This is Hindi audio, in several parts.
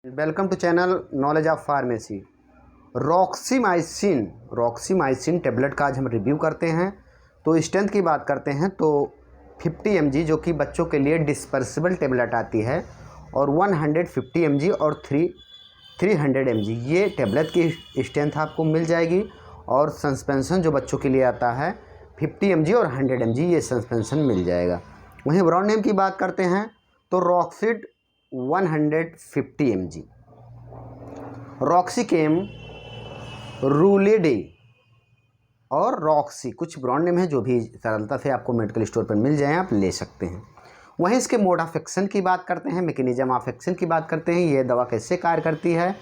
Welcome to channel knowledge of pharmacy. Roxithromycin tablet का आज हम रिव्यू करते हैं। तो स्ट्रेंथ की बात करते हैं तो 50 mg जो कि बच्चों के लिए डिस्पर्सिबल टेबलेट आती है, और 150 mg और 300 mg ये टेबलेट की स्ट्रेंथ आपको मिल जाएगी। और सस्पेंशन जो बच्चों के लिए आता है 50 mg और 100 mg ये सस्पेंशन मिल जाएगा। वहीं ब्रांड नेम की बात करते हैं तो रॉक्सिड 150 mg, रॉक्सीकेम, रूलेडे और रॉक्सी कुछ ब्रांड नेम है जो भी सरलता से आपको मेडिकल स्टोर पर मिल जाएं, आप ले सकते हैं। वहीं इसके मोड ऑफ एक्शन की बात करते हैं, मैकेनिज्म ऑफ एक्शन की बात करते हैं, ये दवा कैसे कार्य करती है।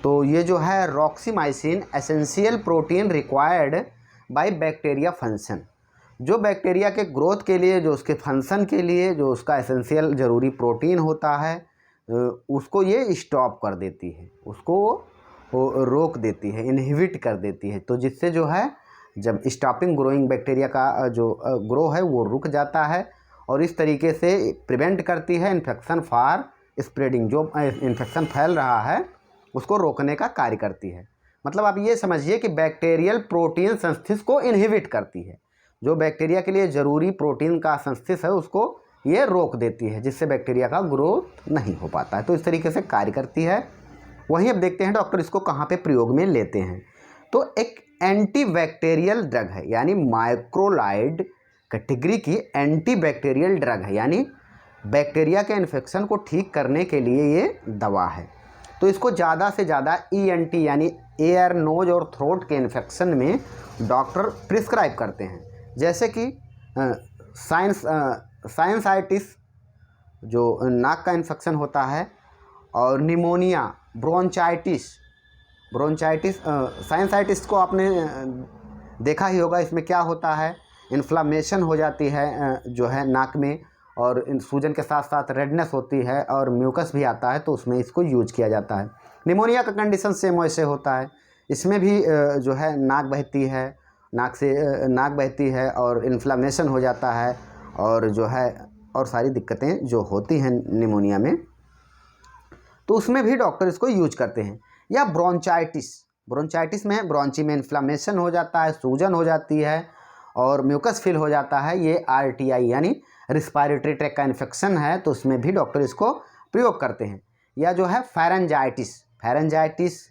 तो ये जो है roxithromycin essential protein required by bacteria function, जो बैक्टीरिया के ग्रोथ के लिए, जो उसके फंक्शन के लिए जो उसका एसेंशियल ज़रूरी प्रोटीन होता है उसको ये स्टॉप कर देती है, उसको रोक देती है, इनहिबिट कर देती है। तो जिससे जो है जब स्टॉपिंग ग्रोइंग बैक्टीरिया का जो ग्रो है वो रुक जाता है, और इस तरीके से प्रिवेंट करती है इन्फेक्शन फॉर स्प्रेडिंग, जो इन्फेक्शन फैल रहा है उसको रोकने का कार्य करती है। मतलब आप ये समझिए कि बैक्टीरियल प्रोटीन संस्थिति को इनहिबिट करती है, जो बैक्टीरिया के लिए ज़रूरी प्रोटीन का संस्थिति है उसको ये रोक देती है, जिससे बैक्टीरिया का ग्रोथ नहीं हो पाता है। तो इस तरीके से कार्य करती है। वहीं अब देखते हैं डॉक्टर इसको कहाँ पे प्रयोग में लेते हैं। तो एक एंटीबैक्टीरियल ड्रग है, यानी माइक्रोलाइड कैटेगरी की एंटीबैक्टीरियल ड्रग है, यानी बैक्टीरिया के इन्फेक्शन को ठीक करने के लिए ये दवा है। तो इसको ज़्यादा से ज़्यादा ENT यानी एयर नोज और थ्रोट के इन्फेक्शन में डॉक्टर प्रिस्क्राइब करते हैं, जैसे कि साइनसाइटिस जो नाक का इन्फेक्शन होता है, और निमोनिया, ब्रोंचाइटिस। साइनसाइटिस को आपने देखा ही होगा, इसमें क्या होता है, इन्फ्लामेशन हो जाती है जो है नाक में, और सूजन के साथ साथ रेडनेस होती है और म्यूकस भी आता है, तो उसमें इसको यूज किया जाता है। निमोनिया का कंडीशन सेम वैसे होता है, इसमें भी जो है नाक बहती है और इन्फ्लामेशन हो जाता है, और जो है और सारी दिक्कतें जो होती हैं निमोनिया में, तो उसमें भी डॉक्टर इसको यूज करते हैं। या ब्रोंचाइटिस में ब्रोंची में इन्फ्लामेशन हो जाता है, सूजन हो जाती है और म्यूकस फिल हो जाता है, ये RTI यानी रिस्पायरेटरी ट्रैक्ट का इन्फेक्शन है, तो उसमें भी डॉक्टर इसको प्रयोग करते हैं। या जो है फेरेंजाइटिस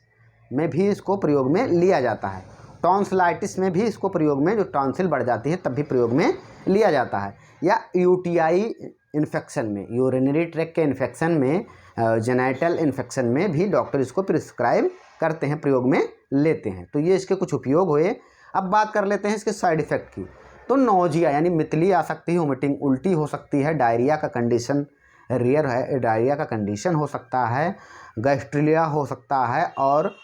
में भी इसको प्रयोग में लिया जाता है। टॉन्सिलाइटिस में भी इसको प्रयोग में, जो टॉन्सिल बढ़ जाती है तब भी प्रयोग में लिया जाता है। या UTI इन्फेक्शन में, यूरिनरी ट्रैक्ट के इन्फेक्शन में, जेनाइटल इन्फेक्शन में भी डॉक्टर इसको प्रिस्क्राइब करते हैं, प्रयोग में लेते हैं। तो ये इसके कुछ उपयोग हुए। अब बात कर लेते हैं इसके साइड इफ़ेक्ट की। तो नोजिया यानी मितली आ सकती है, वोमिटिंग, उल्टी हो सकती है, डायरिया का कंडीशन रेयर है, डायरिया का कंडीशन हो सकता है, गैस्ट्रिलिया हो सकता है, और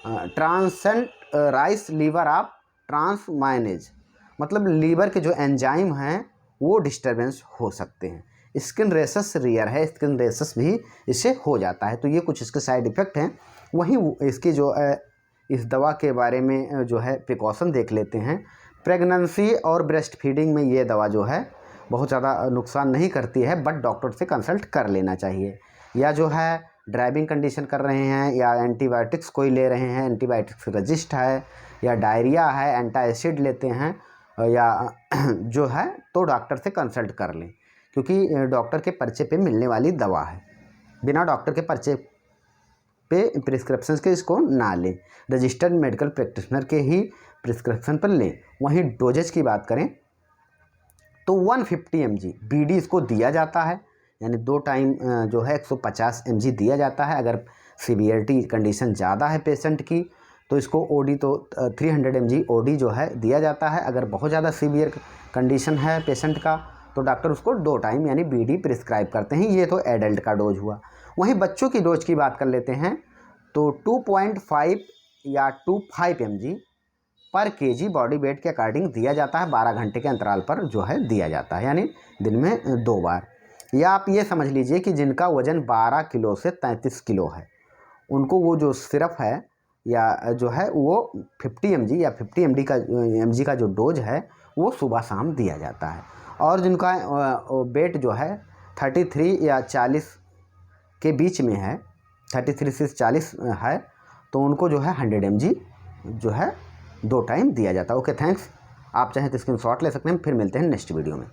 transient rise liver of transaminase, मतलब लीवर के जो एंजाइम हैं वो डिस्टर्बेंस हो सकते हैं। स्किन रेशेस रेयर है, स्किन रेशेस भी इससे हो जाता है। तो ये कुछ इसके साइड इफ़ेक्ट हैं। वहीं इसकी जो इस दवा के बारे में जो है प्रिकॉशन देख लेते हैं। प्रेगनेंसी और ब्रेस्ट फीडिंग में ये दवा जो है बहुत ज़्यादा नुकसान नहीं करती है, बट डॉक्टर से कंसल्ट कर लेना चाहिए। या जो है ड्राइविंग कंडीशन कर रहे हैं, या एंटीबायोटिक्स कोई ले रहे हैं, एंटीबायोटिक्स रजिस्ट है, या डायरिया है, एंटासिड लेते हैं, या जो है तो डॉक्टर से कंसल्ट कर लें, क्योंकि डॉक्टर के पर्चे पे मिलने वाली दवा है। बिना डॉक्टर के पर्चे पे प्रिस्क्रिप्शन के इसको ना लें, रजिस्टर्ड मेडिकल प्रैक्टिशनर के ही प्रिस्क्रिप्शन पर लें। वहीं डोजेज की बात करें तो 150 mg BD इसको दिया जाता है, यानी 2 टाइम जो है 150 mg दिया जाता है। अगर सीवियरिटी कंडीशन ज़्यादा है पेशेंट की तो इसको OD तो 300 mg OD जो है दिया जाता है। अगर बहुत ज़्यादा सीवियर कंडीशन है पेशेंट का तो डॉक्टर उसको 2 टाइम यानी BD प्रिस्क्राइब करते हैं। ये तो एडल्ट का डोज हुआ। वहीं बच्चों की डोज की बात कर लेते हैं तो 2.5 या 25 mg पर kg बॉडी वेट के अकॉर्डिंग दिया जाता है। 12 घंटे के अंतराल पर जो है दिया जाता है, यानी दिन में 2 बार। या आप ये समझ लीजिए कि जिनका वज़न 12 किलो से 33 किलो है, उनको वो जो सिरप है या जो है वो 50 mg या 50 mg का जो डोज है वो सुबह शाम दिया जाता है। और जिनका वेट जो है 33 या 40 के बीच में है, 33 से 40 है तो उनको जो है 100 mg जो है 2 टाइम दिया जाता है। Okay thanks. आप चाहें तो स्क्रीनशॉट ले सकते हैं। फिर मिलते हैं नेक्स्ट वीडियो में।